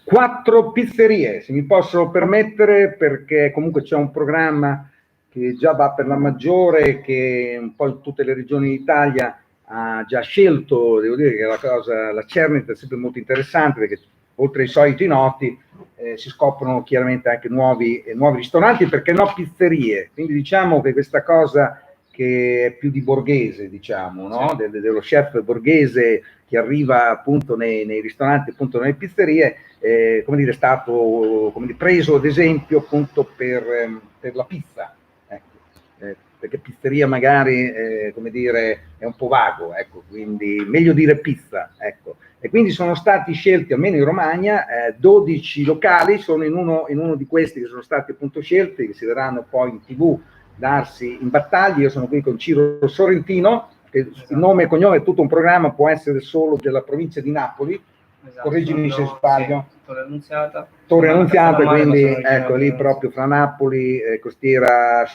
Quattro pizzerie, se mi posso permettere, perché comunque c'è un programma che già va per la maggiore, che un po' in tutte le regioni d'Italia ha già scelto. Devo dire che la Cernita è sempre molto interessante, perché oltre ai soliti noti si scoprono chiaramente anche nuovi ristoranti, perché no pizzerie. Quindi diciamo che questa cosa che è più di borghese, diciamo, no? Dello chef borghese che arriva appunto nei ristoranti, appunto nelle pizzerie, come dire, è stato preso ad esempio appunto per la pizza, ecco. Perché pizzeria magari come dire, è un po' vago, ecco, quindi meglio dire pizza, ecco. E quindi sono stati scelti, almeno in Romagna, 12 locali. Sono in uno di questi che sono stati appunto scelti, che si vedranno poi in TV darsi in battaglia. Io sono qui con Ciro Sorrentino, che il nome e cognome è tutto un programma, può essere solo della provincia di Napoli. Esatto, correggimi se sbaglio. Sì, Torre Annunziata. Torre Annunziata, quindi ecco lì proprio fra Napoli, Costiera,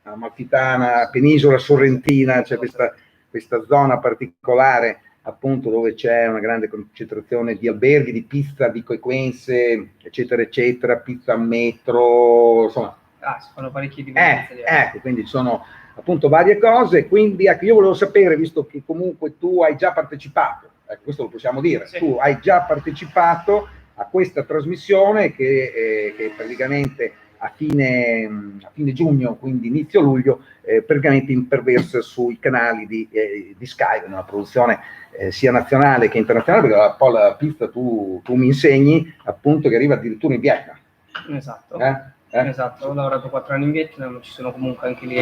Amalfitana, Penisola Sorrentina, c'è questa zona particolare appunto dove c'è una grande concentrazione di alberghi, di pizza, di coequense, eccetera eccetera, pizza a metro, insomma. Si fanno parecchie diverse. Ecco, quindi ci sono appunto varie cose. Quindi ecco, io volevo sapere, visto che comunque tu hai già partecipato, ecco, questo lo possiamo dire, sì. Tu hai già partecipato a questa trasmissione che praticamente a fine giugno, quindi inizio luglio, praticamente imperversa sui canali di Sky, una produzione sia nazionale che internazionale, perché poi la pizza tu mi insegni appunto che arriva addirittura in Vietnam. Esatto. Esatto, ho lavorato 4 anni in Vietnam, ci sono comunque anche lì,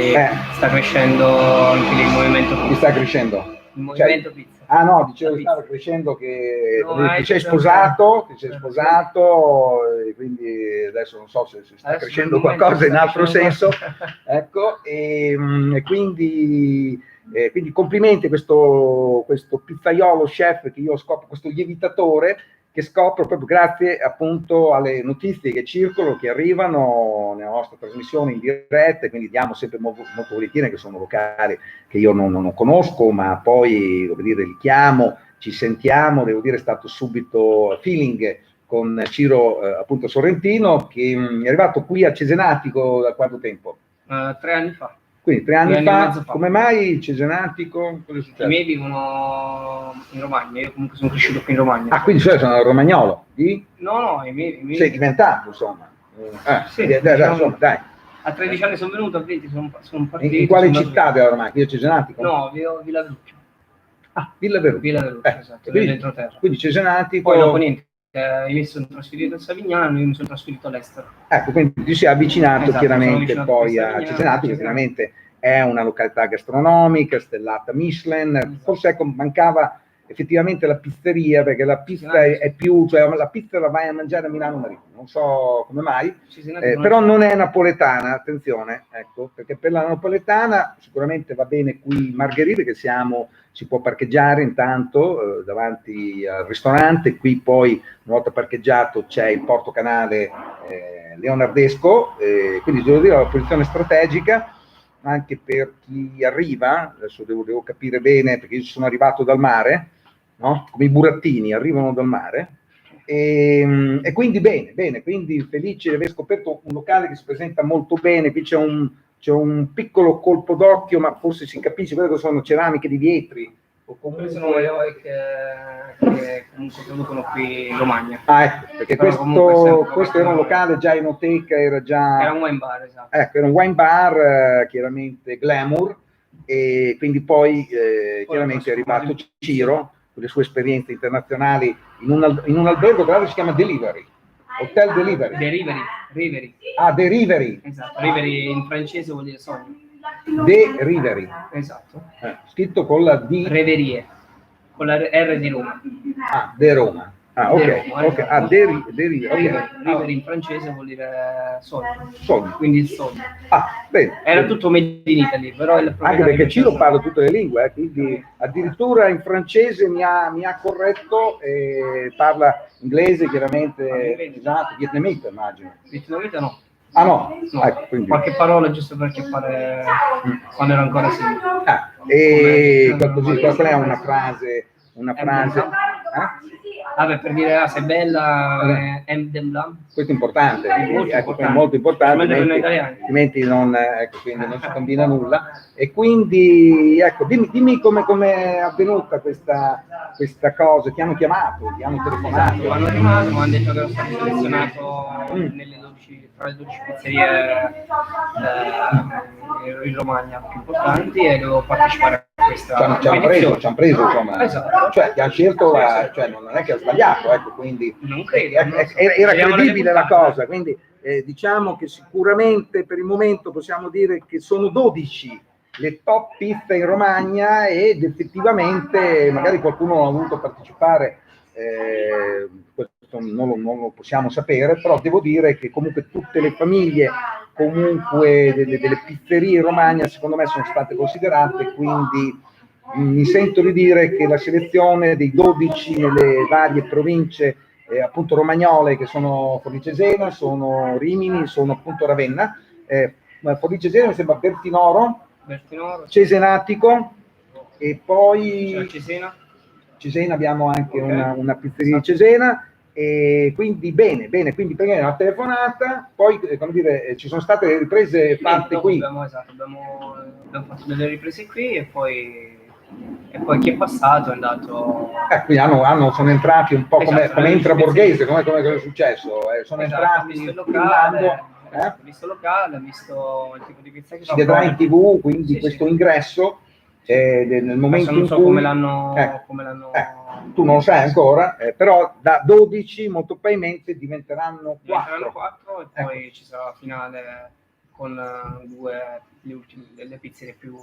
sta crescendo anche lì il movimento pizza. Chi sta crescendo? Il movimento pizza. Ah no, dicevo che stava crescendo, che ti sei sposato, e quindi adesso non so se sta crescendo qualcosa in altro senso, ecco, e quindi complimenti a questo pizzaiolo chef che io scopro, questo lievitatore che scopro proprio grazie appunto alle notizie che circolano, che arrivano nella nostra trasmissione in diretta, e quindi diamo sempre molto volentieri, che sono locali che io non conosco, ma poi, come dire, li chiamo, ci sentiamo. Devo dire, è stato subito feeling con Ciro appunto Sorrentino, che è arrivato qui a Cesenatico da quanto tempo? 3 anni fa. Quindi 3 anni fa. Come mai Cesenatico? Cosa è successo? I miei vivono in Romagna, io comunque sono cresciuto qui in Romagna. Ah, quindi sono romagnolo? No, i miei... Sei diventato, insomma. Sì, insomma, dai. A 13 anni sono venuto, a 20 sono partito. In quale città della Romagna? Io Cesenatico? No, Villa Veruccio. Ah, Villa Veruccio. Esatto, dell'entroterra. Quindi Cesenatico... Poi dopo niente. I miei sono trasferito a Savignano, io mi sono trasferito all'estero. Ecco, quindi ti sei avvicinato chiaramente poi a Cesenatico, che chiaramente è una località gastronomica, stellata Michelin. Forse ecco, mancava effettivamente la pizzeria, perché la pizza è più, cioè la pizza la vai a mangiare a Milano Marino, non so come mai, però non è napoletana, attenzione, ecco, perché per la napoletana sicuramente va bene qui Margherita, che si può parcheggiare intanto davanti al ristorante. Qui poi, una volta parcheggiato, c'è il porto canale leonardesco, quindi devo dire una posizione strategica anche per chi arriva. Adesso devo capire bene, perché io sono arrivato dal mare, no? Come i burattini arrivano dal mare, e quindi bene, quindi felice di aver scoperto un locale che si presenta molto bene. Qui c'è un piccolo colpo d'occhio, ma forse si capisce, vedo che sono ceramiche di vetri, o comunque sono le che comunque producono qui in Romagna. Ah, ecco, perché questo era un locale già in enoteca, era un wine bar, esatto. Ecco, era un wine bar, chiaramente glamour, e quindi poi chiaramente è arrivato Ciro con le sue esperienze internazionali in un albergo, tra l'altro si chiama Delivery, Hotel Delivery. Riveri. Ah, Delivery. Esatto, Riveri in francese vuol dire sogno. Delivery. Esatto. Scritto con la D. Reverie, con la R di Roma. Ah, de Roma. Ah, ok. Roma, Ah, Riveri in francese vuol dire sogno. Quindi il sogno. Ah, bene. Era tutto made in Italy, però anche perché Ciro parla tutte le lingue, quindi addirittura in francese mi ha corretto, parla inglese chiaramente, esatto, vietnamita immagino. Vietnamita no. Ah no, no. Ecco, quindi... Qualche parola giusto per chiappare quando ero ancora single. E così, questa è una frase, Vabbè, per dire sei bella, questo è importante, è molto importante, altrimenti non, quindi non si combina nulla. E quindi, ecco, dimmi come è avvenuta questa cosa, ti hanno chiamato, ti hanno telefonato? Esatto, hanno chiamato, mi hanno detto che ero stato selezionato tra le 12 pizzerie in Romagna più importanti e devo partecipare a questa ci hanno preso, insomma. Esatto. Cioè ti hanno scelto, cioè non è che ha sbagliato, ecco, quindi non credo, era credibile la cosa, quindi diciamo che sicuramente per il momento possiamo dire che sono 12 le top pizze in Romagna ed effettivamente magari qualcuno non ha voluto partecipare, questo non lo possiamo sapere, però devo dire che comunque tutte le famiglie comunque delle pizzerie in Romagna secondo me sono state considerate, quindi mi sento di dire che la selezione dei 12 nelle varie province appunto romagnole, che sono Forlì Cesena, sono Rimini, sono appunto Ravenna, Forlì Cesena mi sembra Bertinoro, Cesenatico, e poi Cesena abbiamo anche una pizzeria di Cesena, e quindi bene, quindi prima una telefonata, poi come dire, ci sono state le riprese fatte qui. Abbiamo fatto delle riprese qui e poi chi è passato è andato. Quindi sono entrati un po' come entra Borghese, come è successo, sono entrati visto il locale. Ho visto il locale, ho visto il tipo di pizza che si vedrà in TV, quindi questo ingresso nel momento in cui come l'hanno tu non lo sai ancora, però da 12 molto probabilmente diventeranno 4 e poi ci sarà la finale con le ultime delle pizzerie più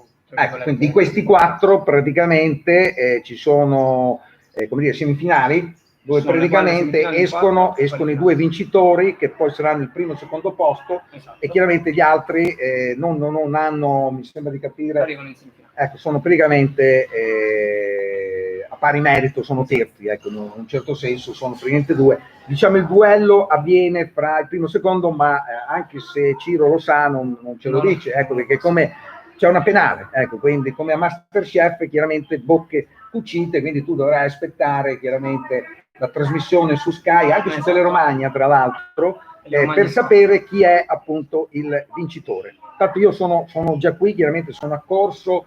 quindi di questi 4 praticamente ci sono come dire semifinali, dove praticamente escono i 2 vincitori che poi saranno il primo e il secondo posto, e chiaramente gli altri non hanno, mi sembra di capire, sono praticamente a pari merito, sono terzi, ecco, in un certo senso sono praticamente 2. Diciamo il duello avviene fra il primo e il secondo, ma anche se Ciro lo sa non ce lo dice, ecco, perché c'è una penale, ecco, quindi come a Masterchef chiaramente bocche cucite, quindi tu dovrai aspettare chiaramente la trasmissione su Sky, anche su Teleromagna tra l'altro, per sapere chi è appunto il vincitore. Tanto io sono già qui, chiaramente sono accorso,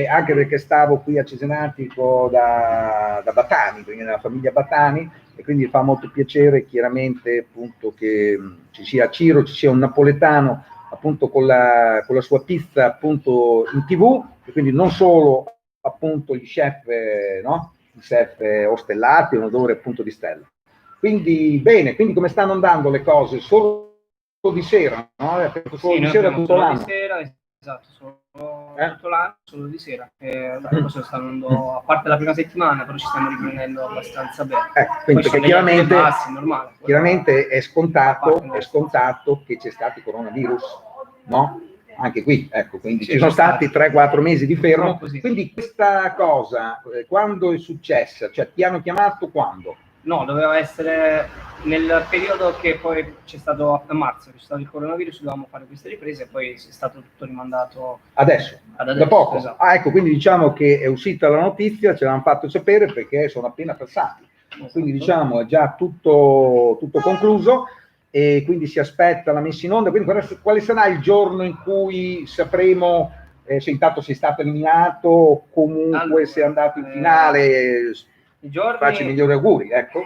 anche perché stavo qui a Cesenatico da Battani, quindi nella famiglia Battani, e quindi fa molto piacere chiaramente appunto che ci sia Ciro, ci sia un napoletano appunto con la sua pizza appunto in TV, e quindi non solo appunto gli chef, i chef ostellati, un odore appunto di stella. Quindi bene, quindi come stanno andando le cose? Solo di sera, no? Solo di sera tutto l'anno. Esatto, tutto l'anno, solo di sera. Stanno andando, a parte la prima settimana, però ci stiamo riprendendo abbastanza bene. Quindi perché chiaramente è scontato che c'è stato il coronavirus, no? Anche qui, ecco, quindi ci sono stati 3-4 mesi di fermo. Quindi questa cosa, quando è successa? Cioè ti hanno chiamato quando? No, doveva essere nel periodo che poi c'è stato a marzo, c'è stato il coronavirus, dovevamo fare queste riprese e poi è stato tutto rimandato adesso, da poco. Esatto. Ecco, quindi diciamo che è uscita la notizia, ce l'hanno fatto sapere perché sono appena passati. Esatto. Quindi diciamo è già tutto concluso, e quindi si aspetta la messa in onda. Quindi quale sarà il giorno in cui sapremo se intanto sei stato eliminato o comunque sei andato in finale? Facci i migliori auguri, ecco.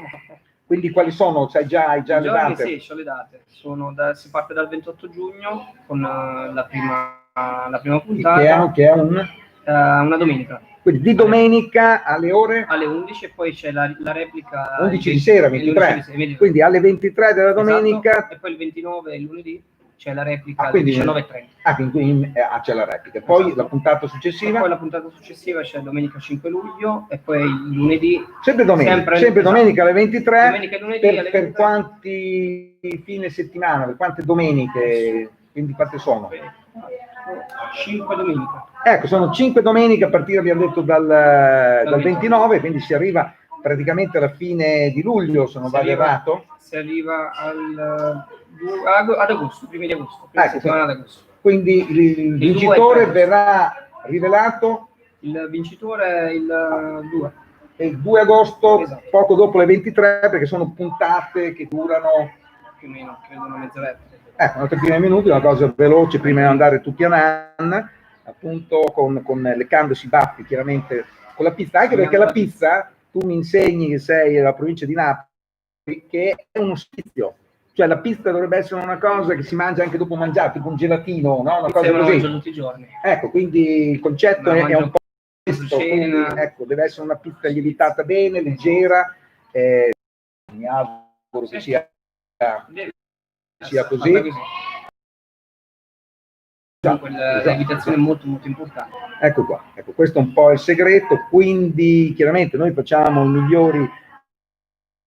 Quindi quali sono? Hai già le date? Sì, ho le date. Si parte dal 28 giugno con la prima puntata. Che è una domenica. Quindi di domenica alle ore? Alle 11, e poi c'è la replica 11 di sera, 23. Quindi alle 23 della domenica. Esatto. E poi il 29 il lunedì c'è la replica alle 19:30. Quindi c'è la replica. Poi esatto. La puntata successiva? E poi la puntata successiva c'è domenica 5 luglio e poi il lunedì. Sempre domenica esatto. Domenica alle 23. Domenica e lunedì alle 23. Per quanti fine settimana? Per quante domeniche? Quindi quante sono? 5 domeniche. Ecco, sono 5 domeniche a partire, abbiamo detto, dal 29, quindi si arriva praticamente alla fine di luglio, se non vado errato. Si arriva ad agosto, primi di agosto, prima settimana ad agosto. Quindi il vincitore verrà rivelato? Il vincitore è il 2. Il 2 agosto, esatto. Poco dopo le 23, perché sono puntate che durano più o meno, credo una mezz'oretta. Una trentina di minuti, una cosa veloce prima di andare tutti a Nan, appunto con leccandosi i baffi chiaramente con la pizza, anche perché la pizza, tu mi insegni che sei della provincia di Napoli, che è uno sfizio. Cioè la pizza dovrebbe essere una cosa che si mangia anche dopo mangiare, tipo un gelatino, no? Una cosa così. Tutti i giorni. Ecco, quindi il concetto è un po' questo, quindi, ecco, deve essere una pizza lievitata bene, leggera, mi auguro che sia così. La lievitazione è molto molto importante. Ecco qua, ecco, questo è un po' il segreto, quindi chiaramente noi facciamo i migliori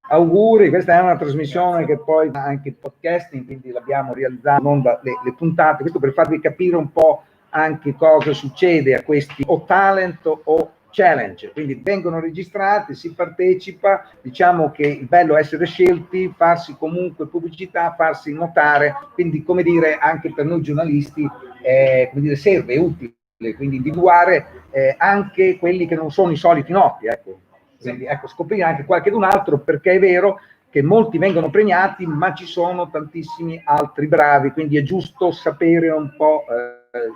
auguri. Questa è una trasmissione che poi ha anche il podcasting, quindi l'abbiamo realizzato non le puntate, questo per farvi capire un po' anche cosa succede a questi o talent o challenge, quindi vengono registrati, si partecipa, diciamo che il bello è essere scelti, farsi comunque pubblicità, farsi notare, quindi come dire anche per noi giornalisti come dire, serve, è utile, quindi individuare anche quelli che non sono i soliti noti, ecco. Quindi ecco, scoprire anche qualche d'un altro, perché è vero che molti vengono premiati, ma ci sono tantissimi altri bravi, quindi è giusto sapere un po'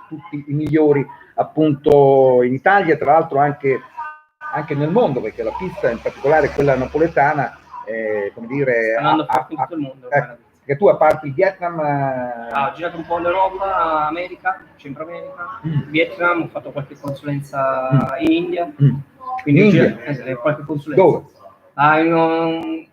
tutti i migliori appunto in Italia, tra l'altro anche nel mondo, perché la pizza, in particolare quella napoletana, come dire, tutto il mondo. Che tu a parte il Vietnam ho girato un po' l'Europa, America, Centro America, Vietnam, ho fatto qualche consulenza in India. Quindi qualche consulenza. Dove?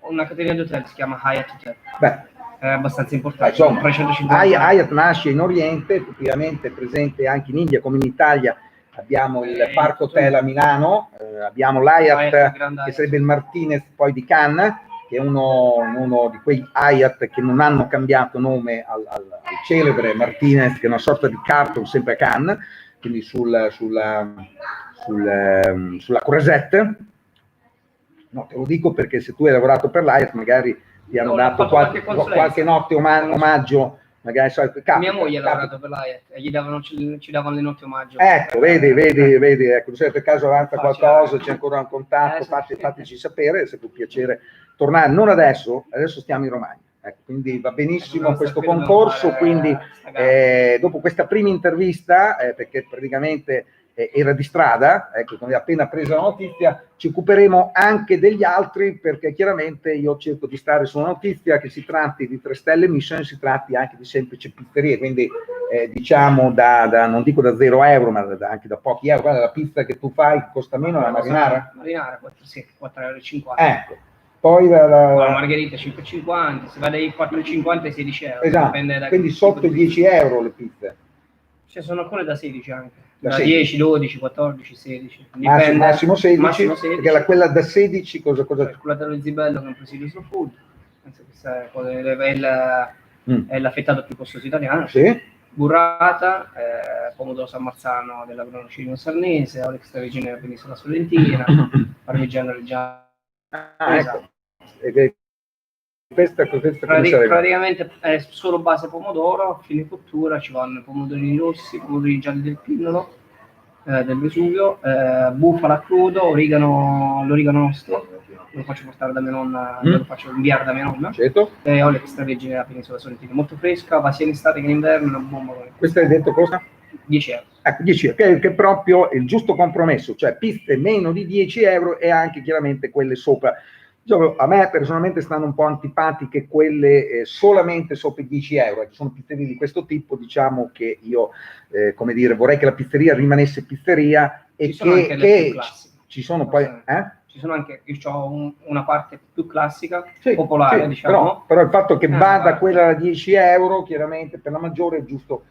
Una catena di hotel, si chiama Hyatt Hotel. Beh, è abbastanza importante. Insomma, Hyatt nasce in Oriente, effettivamente è presente anche in India come in Italia. Abbiamo il Park Hotel a Milano, abbiamo l'Hyatt che sarebbe il Martinez poi di Cannes, che è uno di quei Hyatt che non hanno cambiato nome al celebre Martinez, che è una sorta di Carlton sempre a Cannes, quindi sulla Croisette. No, te lo dico perché se tu hai lavorato per l'Hyatt magari ti hanno dato qualche notte omaggio, magari mia moglie ha lavorato per l'Hyatt e ci davano le notti omaggio. Ecco, vedi, ecco, se per caso avanza qualcosa, c'è ancora un contatto, fateci sapere, se può piacere tornare, non adesso stiamo in Romagna. Ecco, quindi va benissimo questo concorso, quindi dopo questa prima intervista, perché praticamente era di strada, ecco, appena presa la notizia, ci occuperemo anche degli altri, perché chiaramente io cerco di stare su una notizia, che si tratti di 3 stelle mission, si tratti anche di semplici pizzerie, quindi diciamo non dico da 0 euro, ma anche da pochi euro. Guarda, la pizza che tu fai costa meno la marinara? Marinara 4,50 euro. Ecco. Poi la margherita 5,50, se va dai 4,50 ai 16 euro. Esatto, quindi sotto i 10 euro le pizze. Ci sono alcune da 16 anche. Da 10, 12, 14, 16. Massimo 16, perché quella da 16 cosa? Quella dello Zibello, che è un presidio slow food. Penso che è l'affettato più costoso italiano. Sì. Burrata, pomodoro San Marzano della Bronocino Sarnese, olio extravergine della Penisola Sorrentina, parmigiano reggiano. Ecco. Questa praticamente è solo base pomodoro, a fine cottura ci vanno i pomodorini rossi, pomodorini gialli del Pinnolo, del Vesuvio, bufala crudo, l'origano nostro, lo faccio portare da mia nonna, lo faccio inviare da mia nonna, certo. E olio extravergine della Penisola Sorrentina, molto fresca, sia in estate che in inverno, una bomba. Questo hai detto cosa? 10 euro. Ecco, 10 euro, che è proprio il giusto compromesso, cioè piste meno di 10 euro e anche chiaramente quelle sopra. A me personalmente stanno un po' antipatiche quelle solamente sopra i 10 euro, sono pizzerie di questo tipo, diciamo che io, come dire, vorrei che la pizzeria rimanesse pizzeria e che ci sono poi... Ci sono anche, io ho una parte più classica, popolare, sì, diciamo. Però il fatto che vada quella da 10 euro, chiaramente per la maggiore è giusto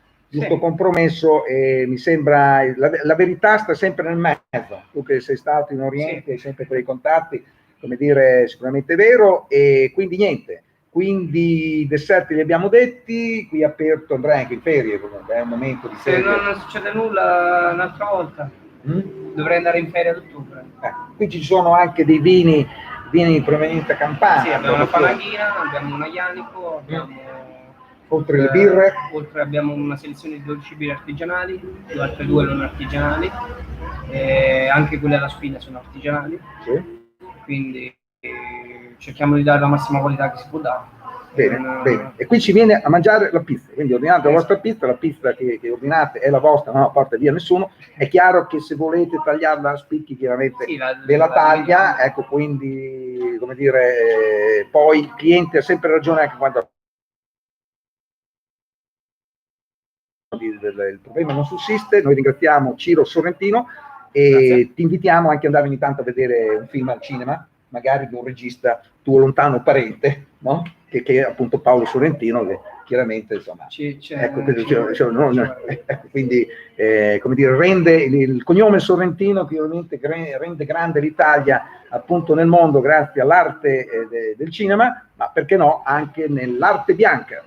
compromesso, e mi sembra, la verità sta sempre nel mezzo, tu che sei stato in Oriente, hai sempre quei contatti, come dire, sicuramente vero, e quindi niente, quindi i desserti li abbiamo detti, qui aperto, andrei anche in ferie comunque, è un momento di ferie. Se non succede nulla un'altra volta, dovrei andare in ferie ad ottobre. Qui ci sono anche dei vini vieni proveniente da Campania. Sì, abbiamo una panachina, abbiamo un aglianico, abbiamo oltre le birre, oltre abbiamo una selezione di 12 birre artigianali, le altre 2 non artigianali, anche quelle alla spina sono artigianali, sì. quindi cerchiamo di dare la massima qualità che si può dare. Bene, bene. E qui ci viene a mangiare la pizza, quindi ordinate la vostra pizza, la pizza che ordinate è la vostra, non la porta via nessuno. È chiaro che se volete tagliarla a spicchi, chiaramente Sì, ve la taglia, ecco, quindi, come dire, poi il cliente ha sempre ragione anche quando il problema non sussiste. Noi ringraziamo Ciro Sorrentino e Grazie. ti invitiamo anche ad andare ogni tanto a vedere un film al cinema, magari di un regista tuo lontano parente, no? Che è appunto Paolo Sorrentino, che chiaramente insomma quindi come dire, rende il cognome Sorrentino, che ovviamente rende grande l'Italia appunto nel mondo grazie all'arte del cinema, ma perché no anche nell'arte bianca.